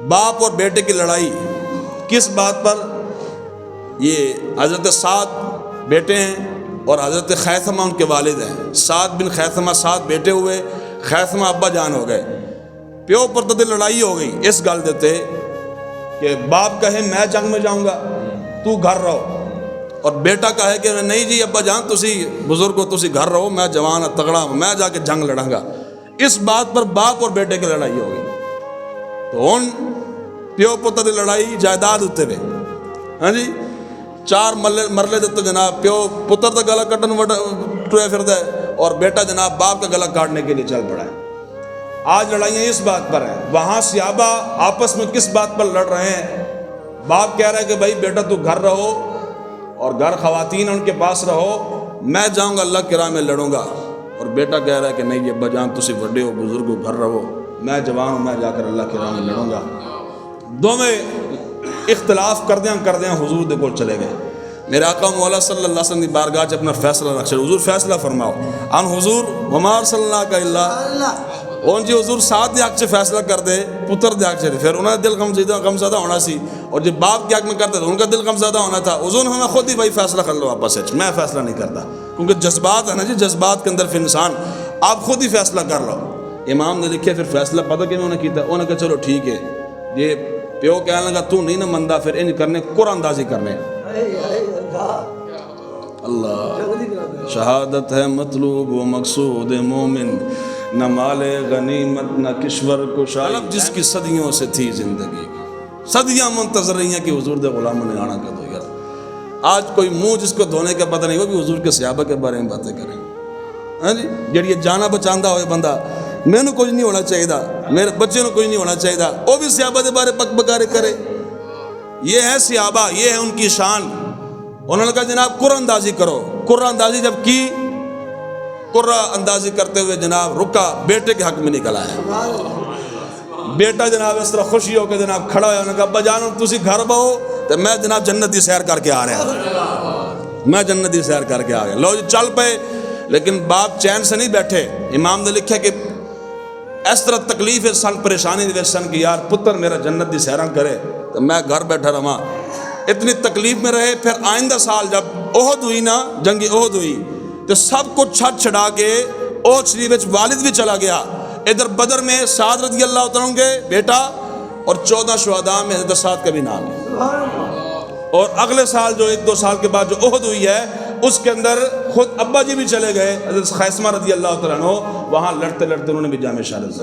باپ اور بیٹے کی لڑائی کس بات پر؟ یہ حضرت سعد بیٹے ہیں اور حضرت خیثمہ ان کے والد ہیں. سعد بن خیثمہ 7 بیٹے ہوئے، خیثمہ ابا جان ہو گئے. پیو پتر دی لڑائی ہو گئی اس گل دیتے کہ باپ کہے میں جنگ میں جاؤں گا تو گھر رہو، اور بیٹا کہے کہ نہیں جی ابا جان تسی بزرگ ہو تسی گھر رہو، میں جوان تگڑا ہوں میں جا کے جنگ لڑاں گا. اس بات پر باپ اور بیٹے کی لڑائی ہو گئی. تو ہن پیو پتر دی لڑائی جائیداد اتنے ہوئے. ہاں جی 4 مرلے دیتے جناب پیو پتر کا گلا کٹن ٹرے پھردا ہے اور بیٹا جناب باپ کا گلا کاٹنے کے لیے چل پڑا ہے. آج لڑائیاں اس بات پر ہیں. وہاں صحابہ آپس میں کس بات پر لڑ رہے ہیں؟ باپ کہہ رہا ہے کہ بھائی بیٹا تو گھر رہو اور گھر خواتین ان کے پاس رہو، میں جاؤں گا اللہ کی راہ میں لڑوں گا. اور بیٹا کہہ رہا ہے کہ نہیں ابا جان تسی بڑے ہو بزرگ ہو گھر رہو، میں جوان ہوں میں جا کر اللہ کی راہ میں لڑوں گا. دونوں اختلاف کردیاں حضور دے کول چلے گئے. میرے آقا مولا صلی اللہ علیہ وسلم کی بارگاہ اپنا فیصلہ رکھ چھڑ. حضور فیصلہ فرماؤ. ان حضور وما صلی اللہ کا اللہ اون جی حضور ساتھ دے حق سے فیصلہ کر دے پتر دے حق سے، پھر انہوں نے دل غمزدہ ہونا سی، اور جب باپ کے حق میں کرتے تو ان کا دل غمزدہ ہونا تھا. حضور ہمیں خود ہی بھائی فیصلہ کر لو آپس میں، میں فیصلہ نہیں کرتا، کیونکہ جذبات ہے نا جی، جذبات کے اندر پھر انسان آپ خود ہی فیصلہ کر لو. امام نے لکھے پھر فیصلہ پتہ کہ انہوں نے کیتا، انہوں نے کہا چلو ٹھیک ہے. یہ پیو کہنے لگا تو نہیں نہ مندہ، پھر انج کرنے قرآن اندازی کرنے. اللہ شہادت ہے مطلوب و مقصود مومن، نہ مال غنیمت نہ کشور کشائی، جس کی صدیوں سے تھی زندگی، صدیاں منتظر رہی ہیں کہ حضور دے غلاموں نے آنا کر دو. یار آج کوئی منہ جس کو دھونے کا پتہ نہیں ہو کہ حضور کے صحابہ کے بارے میں باتیں کریں. ہاں جی جڑی یہ جانا بچاندہ ہوئے بندہ مینوں کچھ نہیں ہونا چاہیے، میرے بچے نو کچھ نہیں ہونا چاہیے، وہ بھی صحابہ دے بارے پک بکارے کرے. یہ ہے صحابہ، یہ ہے ان کی شان. انہوں نے کہا جناب قرآن اندازی کرو. قرآن اندازی جب کی، قرآن اندازی کرتے ہوئے جناب رکا، بیٹے کے حق میں نکل آیا. بیٹا جناب اس طرح خوشی ہو کے جناب کھڑا ہوا، انہوں نے کہا ابا جان تسی گھر بہو تو میں جناب جنت دی سیر کر کے آ رہا ہوں، میں جنت دی سیر کر کے آ گیا. لو جی چل پے. لیکن باپ چین سے نہیں بیٹھے. امام نے لکھا کہ اس طرح تکلیف سن، پریشانی دے سن کہ یار پتر میرا جنت دی سیراں کرے تو میں گھر بیٹھا رہا. اتنی تکلیف میں رہے. پھر آئندہ سال جب احد ہوئی نا، جنگ احد ہوئی، تو سب کو چھٹ چھڑا کے احد شریف وچ والد بھی چلا گیا. ادھر بدر میں سعد رضی اللہ تعالیٰ عنہ کے بیٹا، اور 14 شہداء میں حضرت سعد کا بھی نام ہے. اور اگلے سال جو 1-2 سال کے بعد جو احد ہوئی ہے اس کے اندر خود ابا جی بھی چلے گئے، حضرت خیثمہ رضی اللہ تعالیٰ عنہ، وہاں لڑتے لڑتے انہوں نے بھی جامِ شہادت.